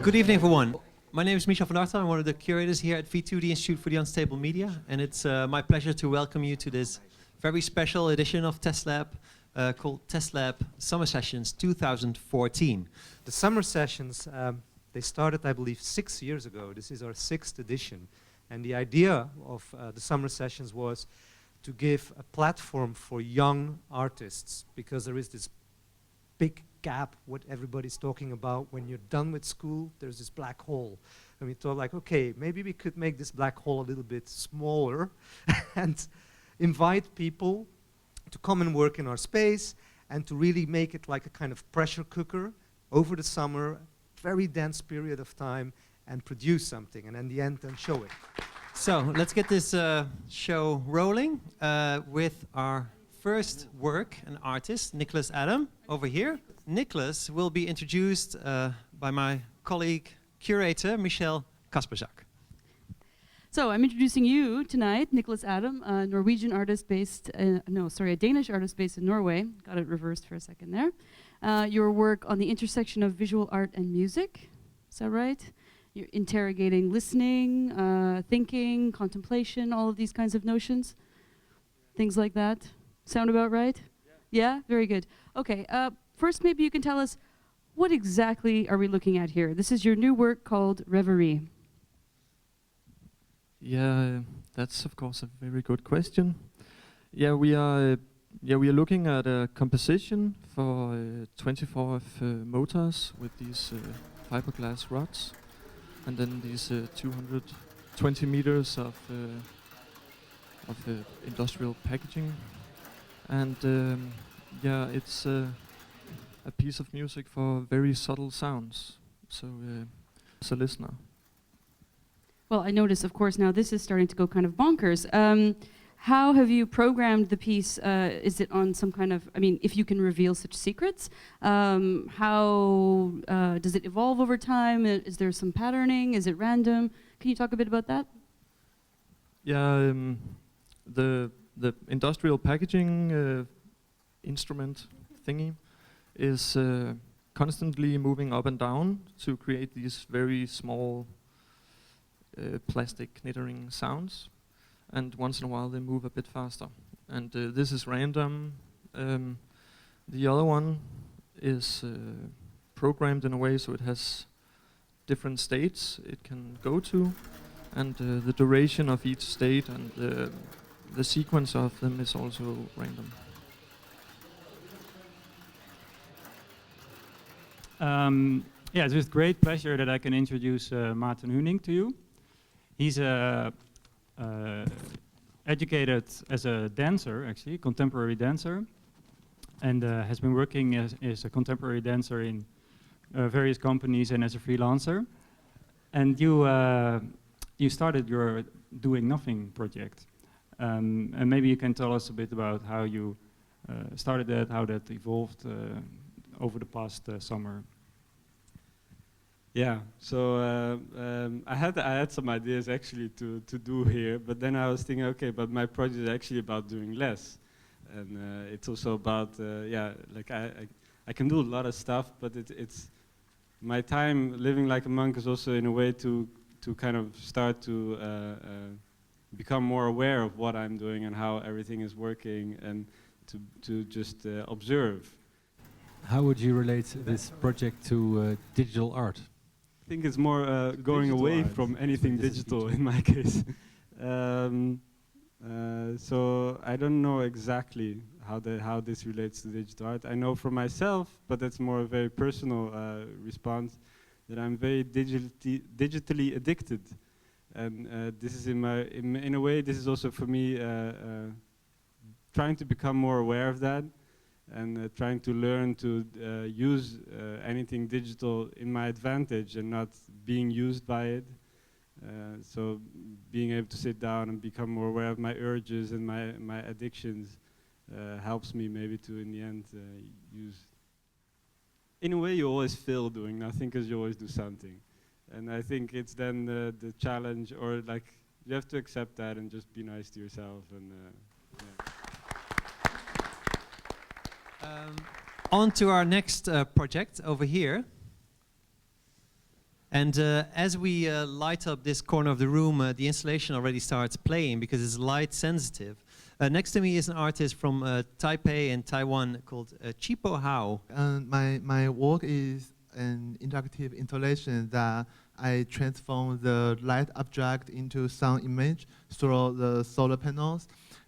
Good evening, everyone. My name is Michel van Artel. I'm one of the curators here at V2, the Institute for the Unstable Media, and it's my pleasure to welcome you to this very special edition of TestLab called TestLab Summer Sessions 2014. The summer sessions, they started, I believe, 6 years ago. This is our 6th edition. And the idea of the summer sessions was to give a platform for young artists, because there is this big gap, what everybody's talking about. When you're done with school, there's this black hole. And we thought, like, okay, maybe we could make this black hole a little bit smaller and invite people to come and work in our space and to really make it like a kind of pressure cooker over the summer, very dense period of time, and produce something, and in the end, then show it. So let's get this show rolling with our first work, an artist, Nicholas Adam, over here. Nicholas will be introduced by my colleague, curator, Michelle Kasperzak. So I'm introducing you tonight, Nicholas Adam, a Norwegian artist based, a Danish artist based in Norway. Got it reversed for a second there. Your work on the intersection of visual art and music, is that right? You're interrogating listening, thinking, contemplation, all of these kinds of notions, things like that. Sound about right? Yeah, very good. Okay, first maybe you can tell us, what exactly are we looking at here? This is your new work called Reverie. Yeah, that's of course a very good question. Yeah, we are looking at a composition for 24 motors with these fiberglass rods, and then these 220 meters of industrial packaging. And yeah, it's a piece of music for very subtle sounds. So as a listener. Well, I notice, of course, now this is starting to go kind of bonkers. How have you programmed the piece? Is it on some kind of, I mean, if you can reveal such secrets, how does it evolve over time? Is there some patterning? Is it random? Can you talk a bit about that? Yeah, the industrial packaging instrument thingy is constantly moving up and down to create these very small plastic knittering sounds, and once in a while they move a bit faster. And this is random. The other one is programmed in a way so it has different states it can go to, and the duration of each state and the sequence of them is also random. Yeah, it's with great pleasure that I can introduce Maarten Huning to you. He's educated as a dancer, actually, contemporary dancer, and has been working as a contemporary dancer in various companies and as a freelancer. And you started your Doing Nothing project. And maybe you can tell us a bit about how you started that, how that evolved over the past summer. Yeah, so I had some ideas actually to do here, but then I was thinking, okay, but my project is actually about doing less, and it's also about like I can do a lot of stuff, but it's my time living like a monk is also in a way to kind of start to become more aware of what I'm doing and how everything is working, and to just observe. How would you relate this project to digital art? I think it's more going away from anything digital in my case. So I don't know exactly how this relates to digital art. I know for myself, but that's more a very personal response, that I'm very digitally addicted, and this is in a way this is also for me trying to become more aware of that, and trying to learn to use anything digital in my advantage and not being used by it. So being able to sit down and become more aware of my urges and my addictions helps me maybe to, in the end, use. In a way, you always feel doing nothing because you always do something. And I think it's then the challenge, or like, you have to accept that and just be nice to yourself. And yeah. On to our next project over here. And as we light up this corner of the room, the installation already starts playing because it's light sensitive. Next to me is an artist from Taipei in Taiwan called Cheapo Huang. My work is an interactive installation that I transform the light object into sound image through the solar panels.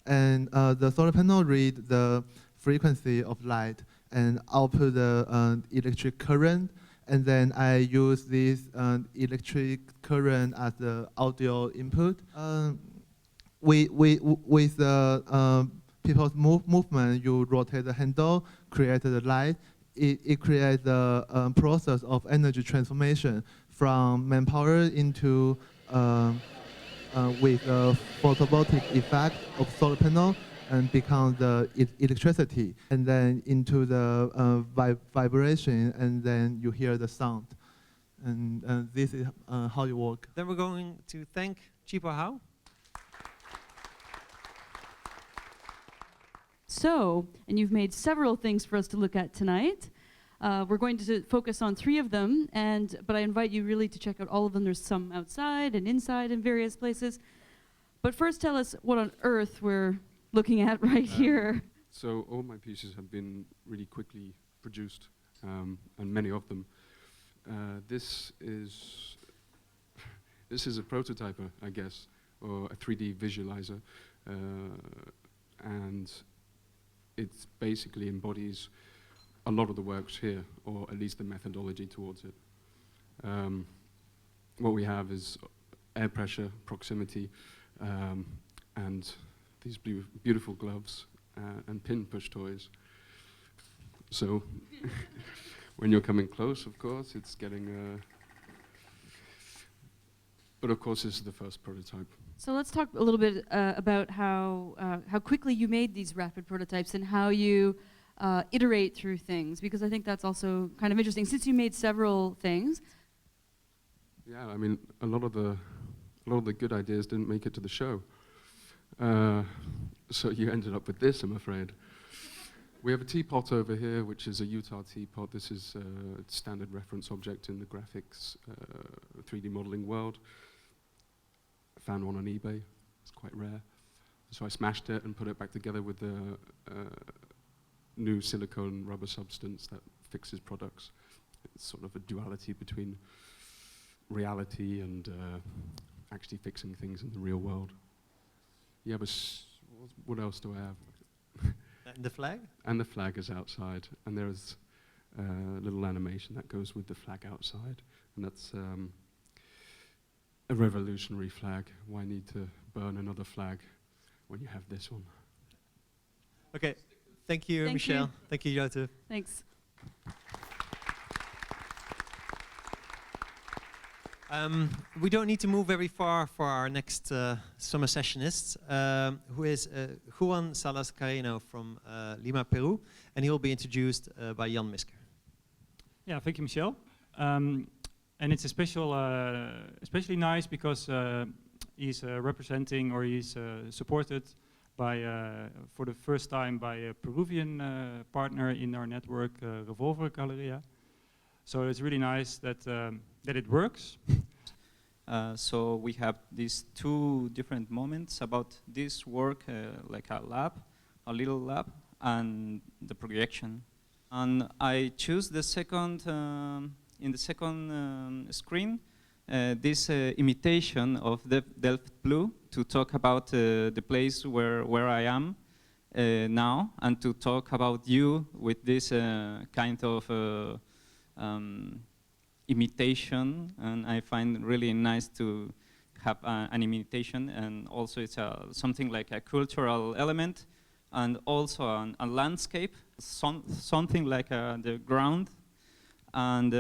And the solar panel read the frequency of light and output the electric current. And then I use this electric current as the audio input. With the people's movement, you rotate the handle, create the light. It creates the process of energy transformation from manpower into with a photovoltaic effect of solar panel and become the electricity, and then into the vibration, and then you hear the sound. And this is how you work. Then we're going to thank Cheapo Huang. So, and you've made several things for us to look at tonight. We're going to focus on 3 of them, but I invite you really to check out all of them. There's some outside and inside in various places. But first tell us what on earth we're looking at right here. So all my pieces have been really quickly produced, and many of them. This is a prototyper, I guess, or a 3D visualizer, and it basically embodies a lot of the works here, or at least the methodology towards it. What we have is air pressure, proximity, and these beautiful gloves and pin push toys. So when you're coming close, of course, it's getting... but of course, this is the first prototype. So let's talk a little bit about how quickly you made these rapid prototypes and how you iterate through things, because I think that's also kind of interesting, since you made several things. Yeah, I mean, a lot of the good ideas didn't make it to the show. So you ended up with this, I'm afraid. We have a teapot over here, which is a Utah teapot. This is a standard reference object in the graphics 3D modeling world. I found one on eBay. It's quite rare. So I smashed it and put it back together with the new silicone rubber substance that fixes products. It's sort of a duality between reality and actually fixing things in the real world. Yeah, but what else do I have? And the flag? And the flag is outside, and there is a little animation that goes with the flag outside, and that's a revolutionary flag. Why need to burn another flag when you have this one? Okay, thank you, Michelle. Thank you, Jota. Thanks. We don't need to move very far for our next summer sessionist, who is Juan Salazar from Lima, Peru, and he will be introduced by Jan Misker. Yeah, thank you, Michelle. And it's a special, especially nice because he's representing, or he's supported by, for the first time, by a Peruvian partner in our network, Revolver Galeria. So it's really nice that that it works. So we have these 2 different moments about this work, like a lab, a little lab, and the projection. And I choose the second, in the second screen, this imitation of the Delft Blue to talk about the place where I am now, and to talk about you with this kind of imitation, and I find really nice to have an imitation, and also it's something like a cultural element, and also a landscape, something like the ground, and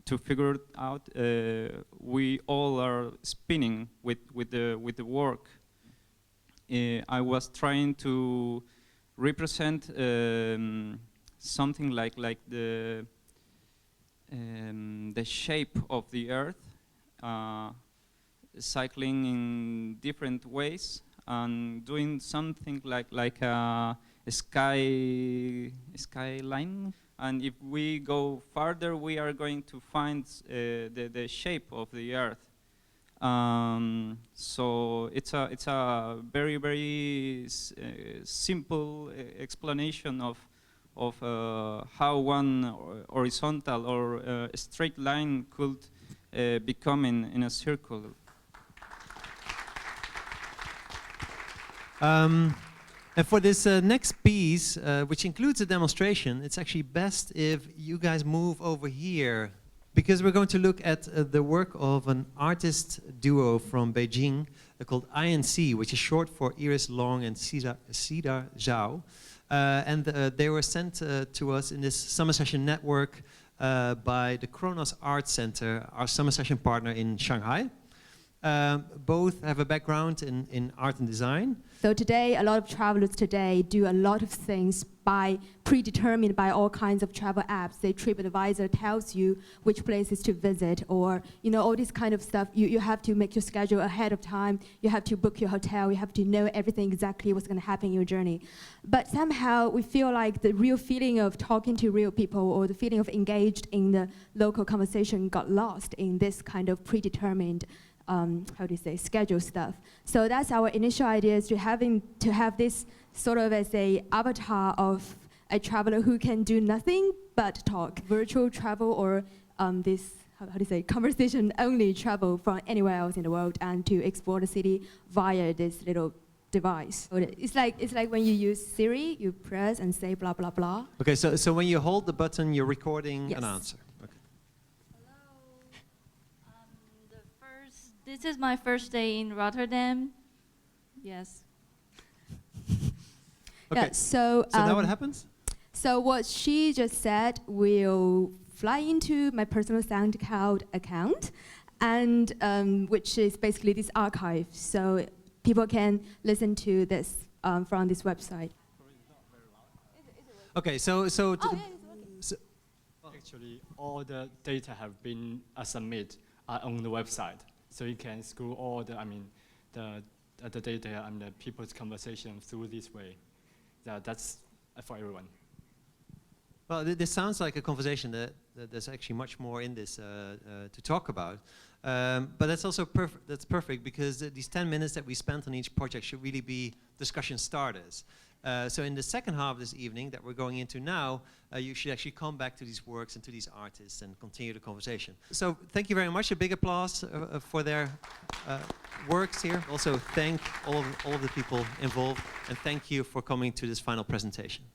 to figure it out, we all are spinning with the work. I was trying to represent something like the shape of the Earth, cycling in different ways, and doing something like a skyline, And if we go farther, we are going to find the shape of the Earth. So it's a very, very simple explanation of how one horizontal or straight line could become in a circle. And for this next piece, which includes a demonstration, it's actually best if you guys move over here, because we're going to look at the work of an artist duo from Beijing called INC, which is short for Iris Long and Cedar Zhao. And they were sent to us in this summer session network by the Kronos Art Center, our summer session partner in Shanghai. Both have a background in art and design. So today, a lot of travelers today do a lot of things predetermined by all kinds of travel apps. The TripAdvisor tells you which places to visit, or all this kind of stuff. You have to make your schedule ahead of time. You have to book your hotel. You have to know everything exactly what's going to happen in your journey. But somehow we feel like the real feeling of talking to real people, or the feeling of engaged in the local conversation, got lost in this kind of predetermined schedule stuff. So that's our initial idea, is to have this sort of as a avatar of a traveler who can do nothing but talk. Virtual travel, or this, conversation only travel from anywhere else in the world, and to explore the city via this little device. It's like when you use Siri, you press and say blah blah blah. Okay, so when you hold the button, you're recording Yes. an answer. This is my first day in Rotterdam. Yes. Okay. Yeah, so now what happens? So what she just said will fly into my personal SoundCloud account, and which is basically this archive. So people can listen to this from this website. Okay, so actually, all the data have been submitted on the website. So you can scroll all the data and the people's conversation through this way. That's for everyone. Well, this sounds like a conversation that there's actually much more in this to talk about. But that's also that's perfect, because these 10 minutes that we spent on each project should really be discussion starters. So in the second half of this evening that we're going into now, you should actually come back to these works and to these artists and continue the conversation. So thank you very much. A big applause for their works here. Also thank all of the people involved, and thank you for coming to this final presentation.